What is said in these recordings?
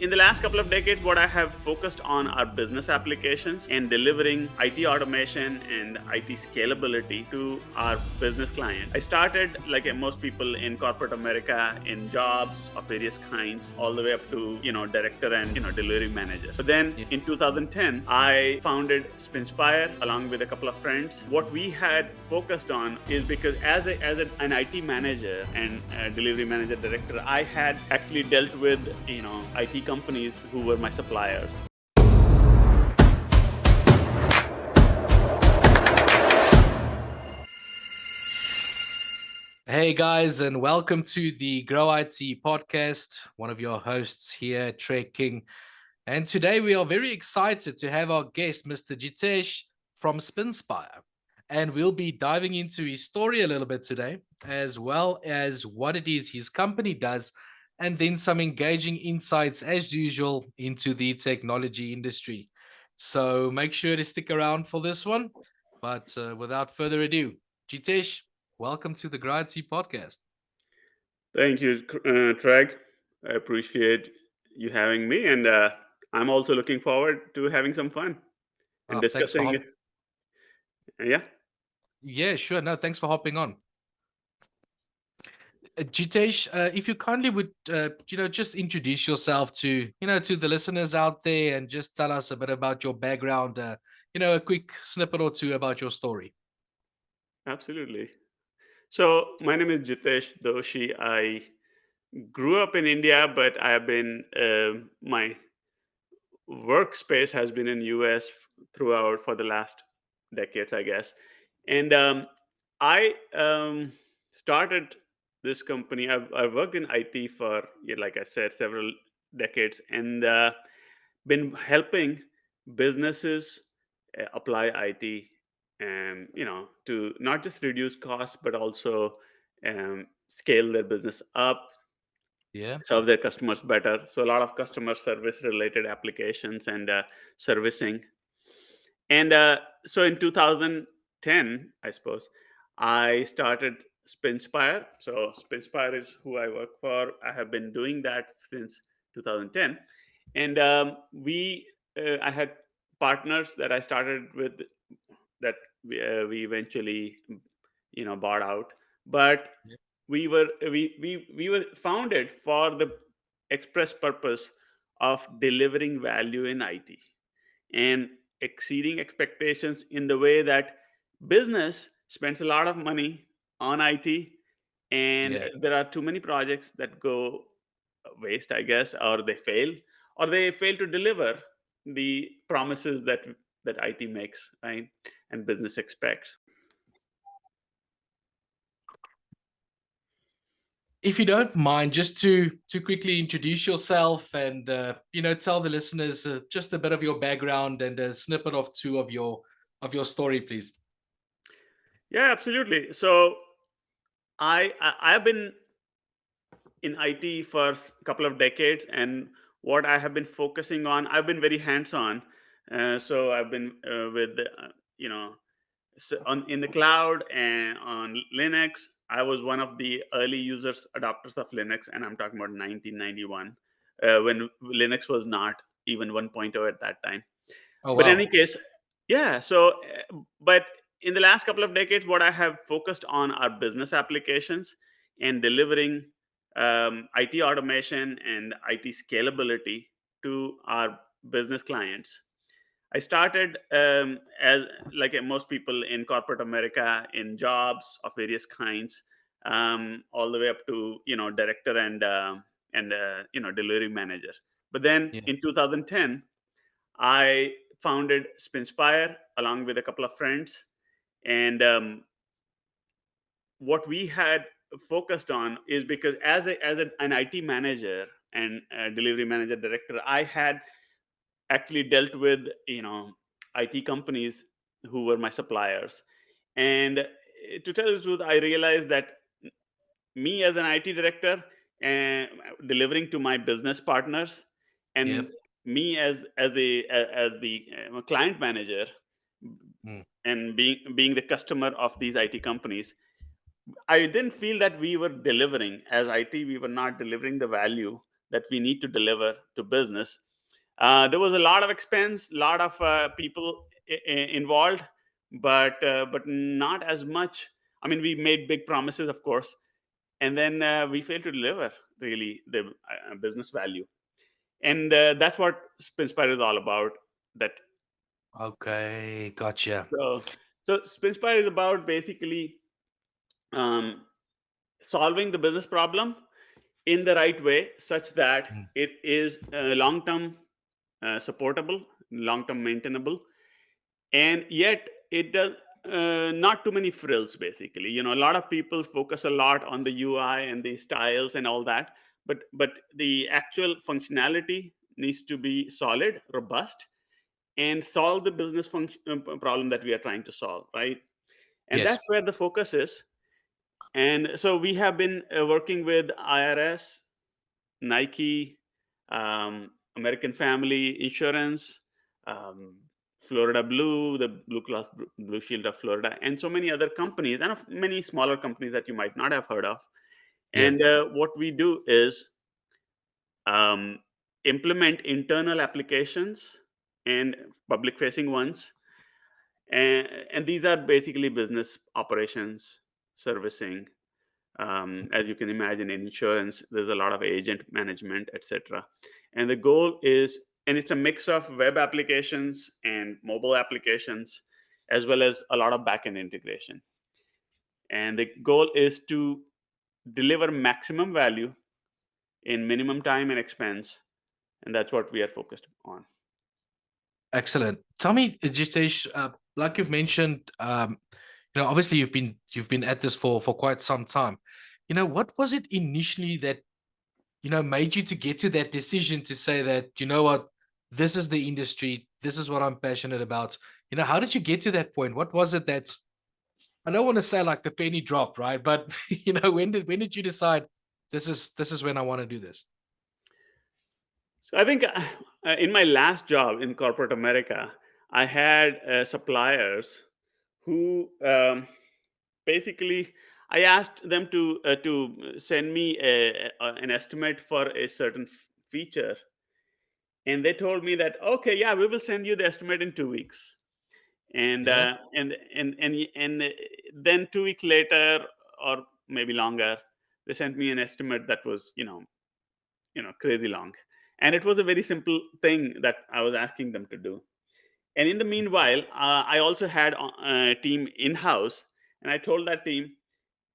In the last couple of decades, what I have focused on are business applications and delivering IT automation and IT scalability to our business clients. I started, like most people in corporate America, in jobs of various kinds, all the way up to director and delivery manager. But then Yeah. in 2010, I founded SpinSpire along with a couple of friends. What we had focused on is because an IT manager and delivery manager director, I had actually dealt with IT companies who were my suppliers. Hey guys, and welcome to the Grow IT podcast. One of your hosts here, Trey King. And today we are very excited to have our guest, Mr. Jitesh from SpinSpire. And we'll be diving into his story a little bit today, as well as what it is his company does, and then some engaging insights, as usual, into the technology industry. So make sure to stick around for this one. But without further ado, Jitesh, welcome to the Grow IT podcast. Thank you, Treg. I appreciate you having me, and I'm also looking forward to having some fun and Thanks for discussing it. Yeah. Yeah, sure. No, thanks for hopping on. Jitesh, if you kindly would, just introduce yourself to the listeners out there and just tell us a bit about your background, a quick snippet or two about your story. Absolutely. So my name is Jitesh Doshi. I grew up in India, but I have been my workspace has been in US throughout for the last decades, I guess. And I started this company. I've worked in IT for, yeah, like I said, several decades, and been helping businesses apply IT, and to not just reduce costs, but also scale their business up, Yeah. serve their customers better. So a lot of customer service related applications and servicing. And so in 2010, I suppose, I started SpinSpire. So SpinSpire is who I work for. I have been doing that since 2010. And I had partners that I started with that we eventually, bought out. But Yeah. we were founded for the express purpose of delivering value in IT and exceeding expectations in the way that business spends a lot of money on IT, and Yeah. there are too many projects that go waste, I guess, or they fail to deliver the promises that IT makes, right, and business expects. If you don't mind, just to quickly introduce yourself and tell the listeners just a bit of your background and a snippet of two of your story, please. Yeah, absolutely. So I've been in IT for a couple of decades, and what I have been focusing on, I've been very hands-on. So I've been with you know on in the cloud and on Linux. I was one of the early users adopters of Linux, and I'm talking about 1991, when Linux was not even 1.0 at that time. Oh But in any wow. case, yeah. So, but in the last couple of decades, what I have focused on are business applications and delivering IT automation and IT scalability to our business clients. I started as most people in corporate America, in jobs of various kinds, all the way up to director and delivery manager. But then Yeah. in 2010, I founded SpinSpire along with a couple of friends, and what we had focused on is because an IT manager and delivery manager director, I had actually dealt with IT companies who were my suppliers, and to tell the truth, I realized that me as an IT director and delivering to my business partners, Yeah. and me as the client manager, Mm. and being the customer of these IT companies, I didn't feel that we were delivering as IT. We were not delivering the value that we need to deliver to business. There was a lot of expense, a lot of people involved, but not as much. I mean, we made big promises, of course, and then we failed to deliver really the business value. And that's what SpinSpire is all about. That Okay, gotcha. so so SpinSpire is about basically um, solving the business problem in the right way, such that Mm. it is long term supportable, long term maintainable, and yet it does not too many frills. Basically, a lot of people focus a lot on the UI and the styles and all that, but the actual functionality needs to be solid, robust, and solve the business function problem that we are trying to solve, right? And Yes. that's where the focus is. And so we have been working with IRS, Nike, American Family Insurance, um, Florida Blue, the Blue Shield of Florida, and so many other companies, and of many smaller companies that you might not have heard of. Yeah. And what we do is um, implement internal applications and public facing ones. And these are basically business operations, servicing. As you can imagine, in insurance, there's a lot of agent management, etc. And the goal is, and it's a mix of web applications and mobile applications, as well as a lot of backend integration. And the goal is to deliver maximum value in minimum time and expense, and that's what we are focused on. Excellent. Tell me, Jitesh, like you've mentioned, obviously you've been at this for quite some time. What was it initially that made you to get to that decision to say that, what, this is the industry, this is what I'm passionate about. How did you get to that point? What was it that, I don't want to say like the penny dropped, right? But when did you decide this is when I want to do this? So I think in my last job in corporate America, I had suppliers who basically I asked them to send me an estimate for a certain feature, and they told me that, okay, yeah, we will send you the estimate in 2 weeks. And Yeah. then 2 weeks later, or maybe longer, they sent me an estimate that was crazy long, and it was a very simple thing that I was asking them to do. And in the meanwhile, I also had a team in house, and I told that team,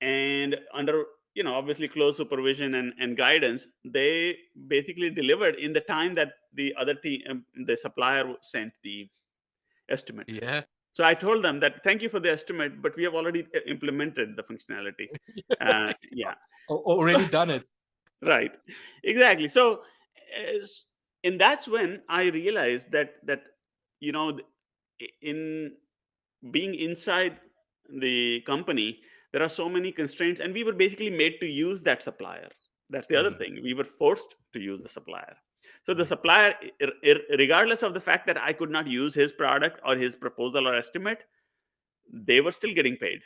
and under obviously close supervision and guidance, they basically delivered in the time that the other team, the supplier, sent the estimate. Yeah. So I told them that, thank you for the estimate, but we have already implemented the functionality. Yeah. So Already done it. right, exactly. So as, and that's when I realized that you know th- in being inside the company, there are so many constraints, and we were basically made to use that supplier. That's the other Mm, thing, we were forced to use the supplier. So the mm. supplier, regardless of the fact that I could not use his product or his proposal or estimate, they were still getting paid.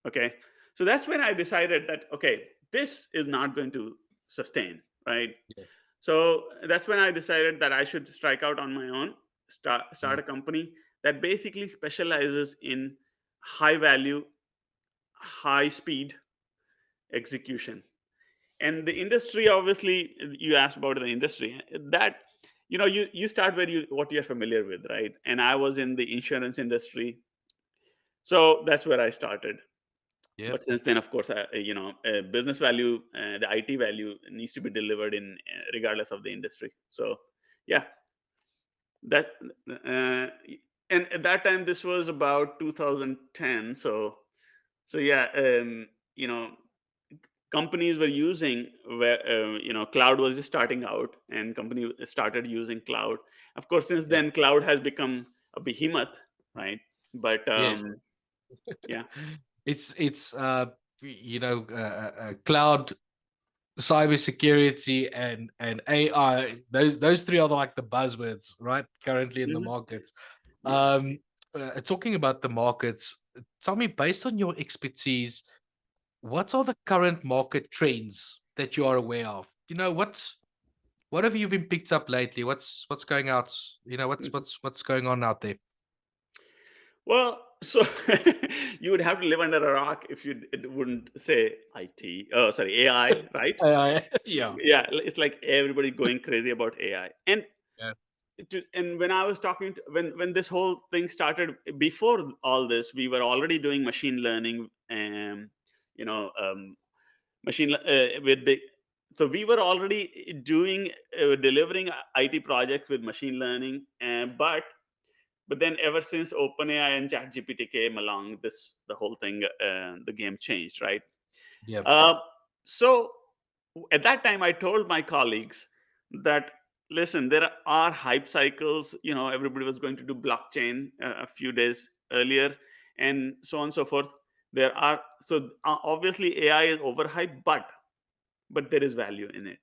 Okay, so that's when I decided that, okay, this is not going to sustain, right? Yeah. So that's when I decided that I should strike out on my own, start Mm. a company that basically specializes in high value, high speed execution. And the industry, obviously, you asked about the industry, that you start where you what you're familiar with, right? And I was in the insurance industry, so that's where I started. Yep. But since then, of course, business value, the IT value needs to be delivered in regardless of the industry. So yeah, that uh, and at that time this was about 2010. So yeah, you know companies were using where cloud was just starting out, and company started using cloud. Of course, since Yeah. then cloud has become a behemoth, right? But Yes. yeah. It's cloud, cybersecurity, and AI. Those three are like the buzzwords, right? Currently in the Mhm. markets. Yeah. Talking about the markets, tell me, based on your expertise, what are the current market trends that you are aware of? What? what have you been picked up lately? What's going out? What's going on out there? Well, so you would have to live under a rock if you wouldn't say IT. Oh, sorry, AI, right? Yeah. Yeah, it's like everybody going crazy about AI. And Yeah. and when I was talking to, when this whole thing started, before all this, we were already doing machine learning and you know with big. So we were already doing delivering IT projects with machine learning, but then ever since OpenAI and ChatGPT came along, the whole thing, the game changed, right? Yeah. Uh, so at that time, I told my colleagues that, listen, there are hype cycles. Everybody was going to do blockchain a few days earlier, and so on and so forth. There are so obviously AI is overhyped, but there is value in it.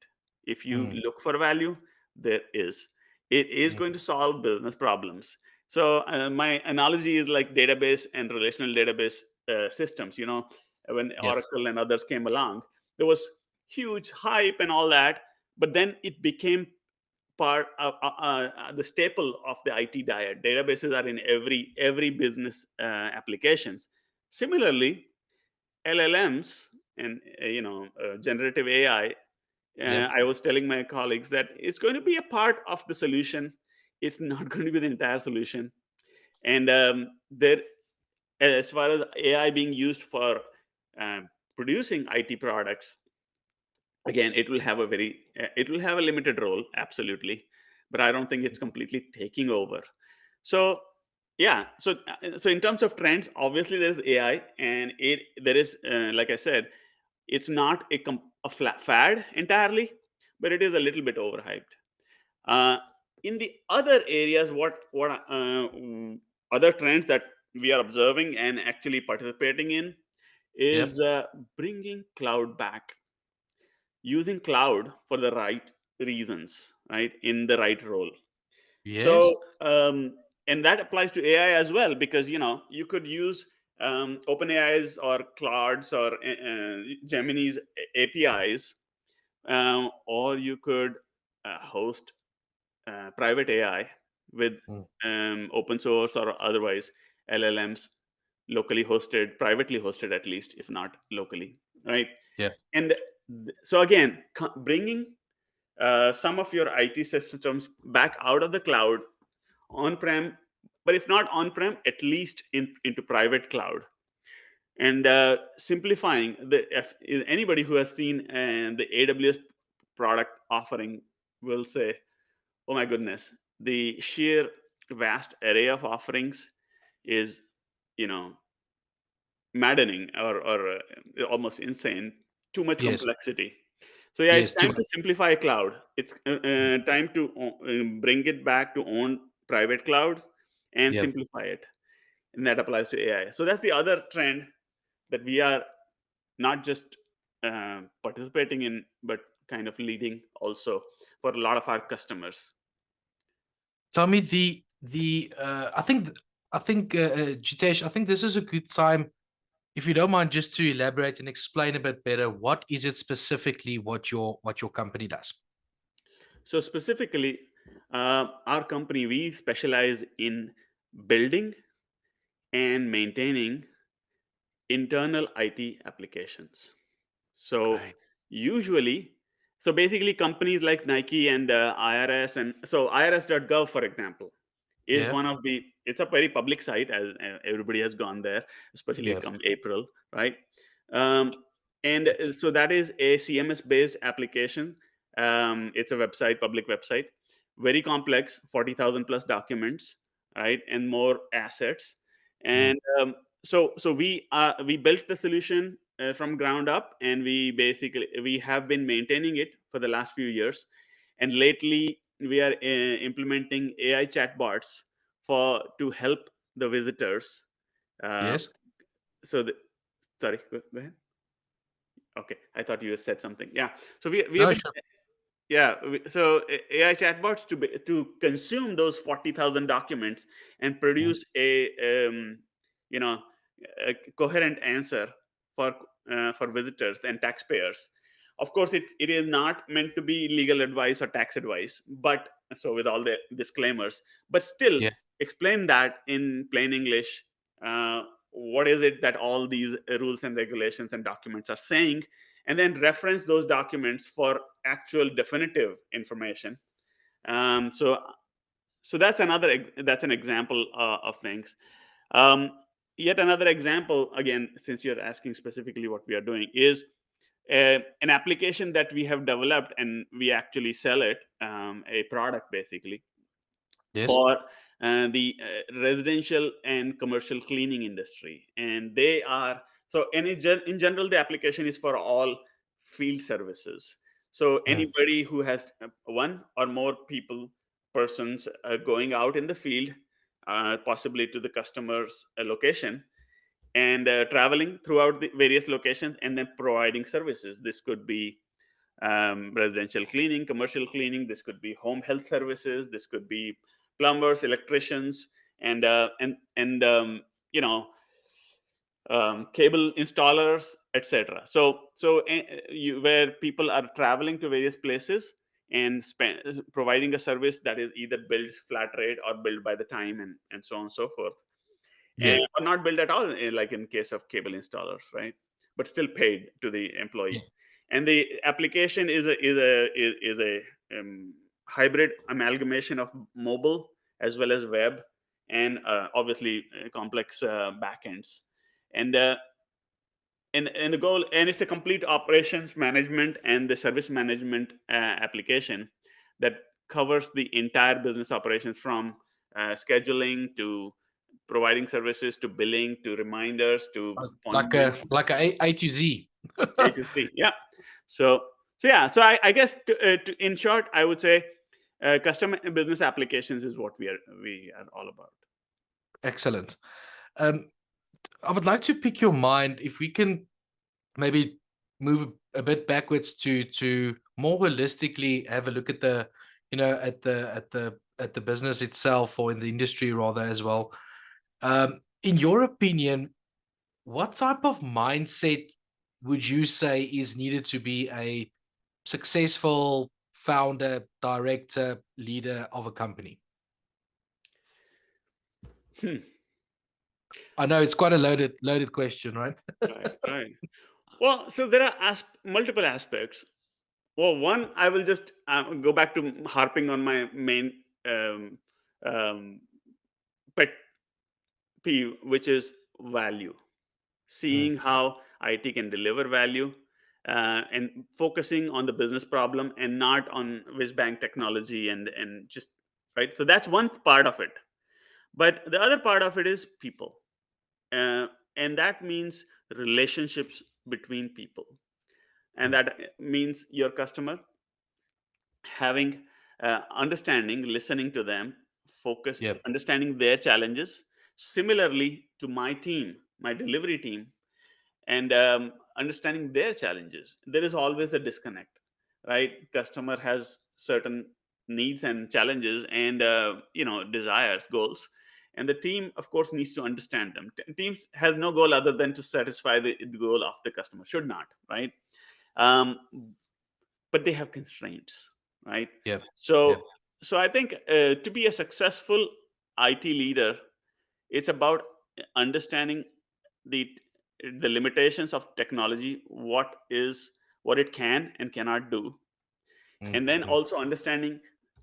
If you Mm, look for value, there is. It is mm. going to solve business problems. So my analogy is like database and relational database systems. When Yes. Oracle and others came along, there was huge hype and all that, but then it became part of the staple of the IT diet. Databases are in every business applications. Similarly, LLMs and generative AI. Yep. I was telling my colleagues that it's going to be a part of the solution. It's not going to be the entire solution. And there, as far as AI being used for um, producing IT products, again, it will have a limited role, absolutely, but I don't think it's completely taking over. So yeah, so in terms of trends, obviously there's AI, and there is, like I said, it's not a flat fad entirely, but it is a little bit overhyped. Uh, in the other areas, other trends that we are observing and actually participating in Yep. is bringing cloud back, using cloud for the right reasons, right, in the right role. Yes. So and that applies to AI as well, because you could use OpenAI's or Claude's or Gemini's APIs, or you could host private AI with Mm. open source or otherwise LLMs, locally hosted, privately hosted, at least, if not locally, right? Yep. And so again, bringing some of your IT systems back out of the cloud on-prem, but if not on-prem, at least into private cloud, and simplifying if anybody who has seen the AWS product offering will say, oh my goodness, the sheer vast array of offerings is, you know maddening, or almost insane. Too much Yes. complexity. So yeah, it's Yes. Too time much. to simplify cloud. It's Mm. time to bring it back to own private clouds and Yep. simplify it, and that applies to AI. So that's the other trend that we are not just participating in, but kind of leading also for a lot of our customers. Tell me I think Jitesh, I think this is a good time, if you don't mind, just to elaborate and explain a bit better. What is it specifically what your company does? So specifically, our company, we specialize in building and maintaining internal IT applications. So Okay. usually, so basically companies like Nike and IRS, and so irs.gov, for example, is Yeah. one of the, it's a very public site, as everybody has gone there, especially Yeah. come April, right? Um, and Yes. so that is a CMS based application. It's a website, public website, very complex, 40,000 plus documents, right, and more assets. Mm. And so we built the solution from ground up, and we have been maintaining it for the last few years. And lately we are implementing AI chatbots for to help the visitors. uh, Yes. so the, sorry, go ahead. Okay, I thought you said something. Yeah, so we have No, been, sure. yeah, so AI chatbots to consume those 40,000 documents and Mm. produce you know a coherent answer for visitors and taxpayers. Of course, it is not meant to be legal advice or tax advice, but so with all the disclaimers, but still Yeah. explain that in plain English. What is it that all these rules and regulations and documents are saying, and then reference those documents for actual definitive information. So that's that's an example of things. um, Yet another example, again, since you're asking specifically what we are doing, is an application that we have developed, and we actually sell it, a product basically, Yes. for the residential and commercial cleaning industry. And they are, so in general, the application is for all field services. So Mm. anybody who has one or more persons going out in the field, possibly to the customer's location, and traveling throughout the various locations, and then providing services. This could be residential cleaning, commercial cleaning. This could be home health services. This could be plumbers, electricians, and you know cable installers, etc. Where people are traveling to various places and providing a service that is either billed flat rate or billed by the time, and so on and so forth, Yeah. and or not billed at all, like in case of cable installers, right? But still paid to the Yeah. employee. And the application is a hybrid amalgamation of mobile as well as web, and obviously complex backends. And and the goal, and it's a complete operations management and the service management application that covers the entire business operations, from scheduling to providing services to billing to reminders to point billing. Like A to Z. A to Z, yeah. So so yeah so i, I guess in short, I would say custom business applications is what we are all about. Excellent. Um, I would like to pick your mind if we can maybe move a bit backwards to more holistically have a look at the, at the business itself, or in the industry rather as well. In your opinion, what type of mindset would you say is needed to be a successful founder, director, leader of a company? Hmm. I know it's quite a loaded question, right? Right, right. Well, so there are multiple aspects. Well, one, I will just go back to harping on my main um, um, pet peeve, which is value. Mm, Seeing how IT can deliver value, and focusing on the business problem and not on whiz bang technology, and just right. So that's one part of it. But the other part of it is people, uh, and that means relationships between people, and mm. that means your customer, having understanding, listening to them, focus, Yep. understanding their challenges. Similarly to my team, my delivery team, and understanding their challenges. There is always a disconnect, right? Customer has certain needs and challenges, and desires, goals, and the team, of course, needs to understand them. Teams has no goal other than to satisfy the goal of the customer, should not, right? um, but they have constraints, right? Yep. so Yep. so I think to be a successful IT leader, it's about understanding the the limitations of technology, what it can and cannot do, Mm, and then mm, also understanding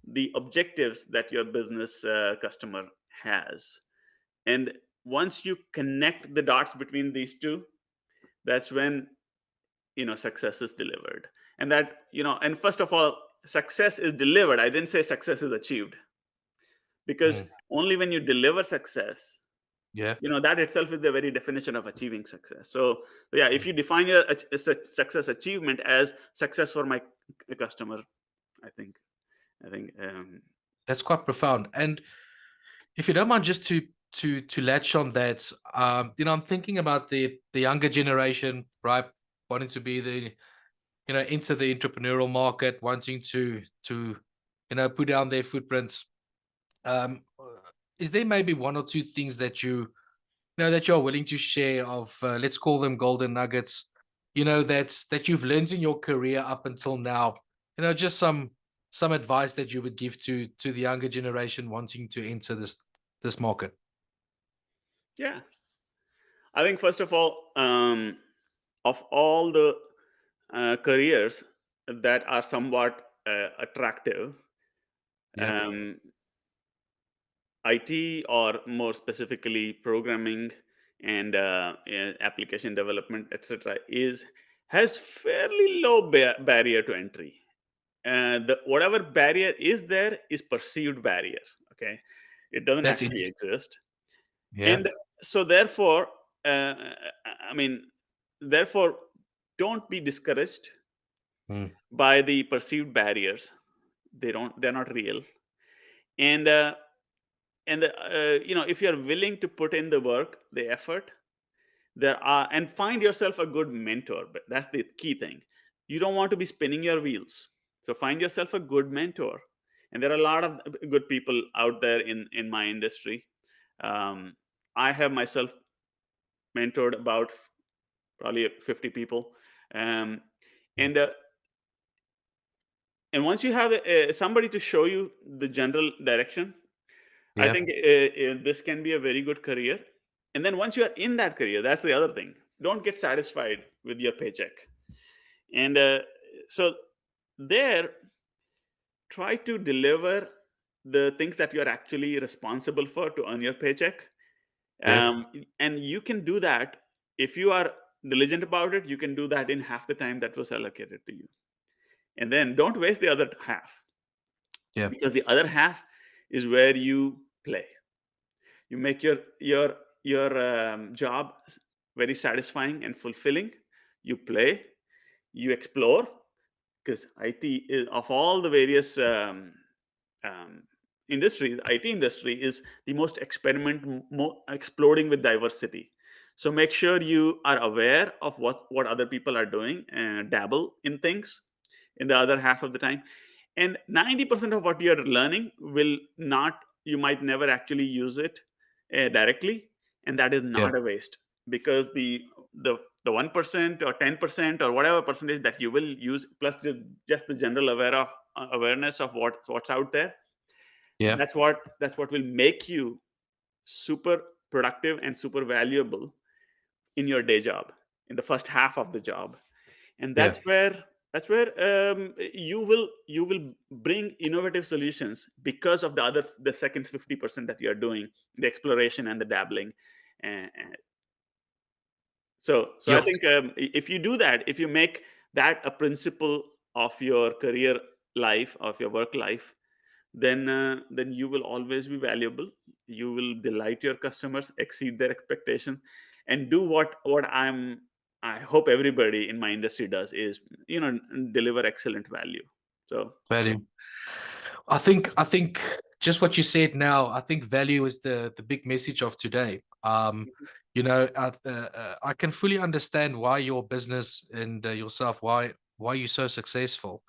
the objectives that your business customer has. And once you connect the dots between these two, that's when success is delivered. And and first of all, success is delivered. I didn't say success is achieved, because mm. only when you deliver success, Yeah. that itself is the very definition of achieving success. So yeah, if Mm. you define your success achievement as success for my customer, i think I think That's quite profound. And if you don't mind, just to latch on that, I'm thinking about the younger generation, right? Wanting to be into the entrepreneurial market, wanting to put down their footprints. Is there maybe one or two things that that you're willing to share of, let's call them golden nuggets, that you've learned in your career up until now? Just some advice that you would give to the younger generation wanting to enter this market. Yeah, I think first of all, of all the careers that are somewhat attractive, Yeah, um, IT, or more specifically programming and application development, etc., is has fairly low barrier to entry. The whatever barrier is there is perceived barrier. Okay, it doesn't that's actually interesting. exist, Yeah. and so therefore, uh, I mean, therefore, don't be discouraged Mm. by the perceived barriers. They're not real, and if you're willing to put in the work, the effort, there are and find yourself a good mentor. But that's the key thing. You don't want to be spinning your wheels, so find yourself a good mentor. And there are a lot of good people out there in my industry. um, I have myself mentored about probably 50 people. um, Mm. and uh, and once you have somebody to show you the general direction, I Yeah. think this can be a very good career. And then once you are in that career, that's the other thing. Don't get satisfied with your paycheck. And so there, try to deliver the things that you're actually responsible for to earn your paycheck. Yeah. And you can do that if you are diligent about it. You can do that in half the time that was allocated to you. And then don't waste the other half, Yeah. because the other half is where you play. You make your job very satisfying and fulfilling. You play, you explore, because IT is, of all the various um, industries, IT industry is the most exploding with diversity. So make sure you are aware of what other people are doing and dabble in things in the other half of the time. And 90% of what you're learning will not, you might never actually use it directly, and that is Yeah. not a waste, because the 1% or 10% or whatever percentage that you will use, plus just the general awareness of what's out there, Yeah. that's what will make you super productive and super valuable in your day job, in the first half of the job. And Yeah. that's where you will bring innovative solutions, because of the second 50% that you're doing, the exploration and the dabbling. And so I Yo, think, if you do that, if you make that a principle of your career life, of your work life, then you will always be valuable. You will delight your customers, exceed their expectations, and do what I hope everybody in my industry does, is deliver excellent value. So value. I think just what you said now, I think value is the big message of today. I can fully understand why your business and yourself, why you're so successful.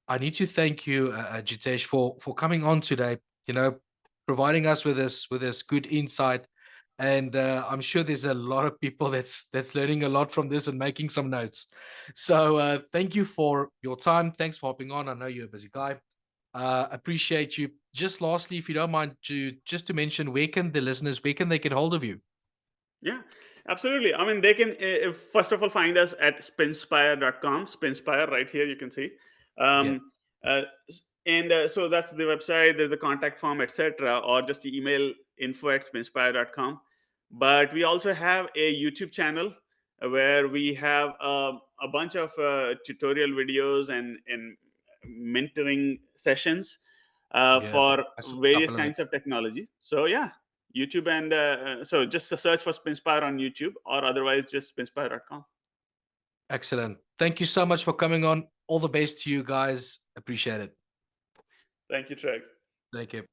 I need to thank you, Jitesh, for coming on today. You know, providing us with this good insight, and I'm sure there's a lot of people that's learning a lot from this and making some notes. So thank you for your time. Thanks for hopping on. I know you're a busy guy. Appreciate you. Just lastly, if you don't mind, to mention, where can they get hold of you? yeah, absolutely. I mean, they can, first of all, find us at spinspire.com. Spinspire, right here, you can see. Yeah, And so that's the website, there's the contact form, etc., or just email info@spinspire.com. But we also have a YouTube channel, where we have a bunch of tutorial videos and mentoring sessions yeah. for I saw a various couple of them. kinds of technology. So yeah, YouTube, and so just a search for Spinspire on YouTube, or otherwise just spinspire.com. Excellent. Thank you so much for coming on. All the best to you guys. Appreciate it. Thank you, Treg. Thank you.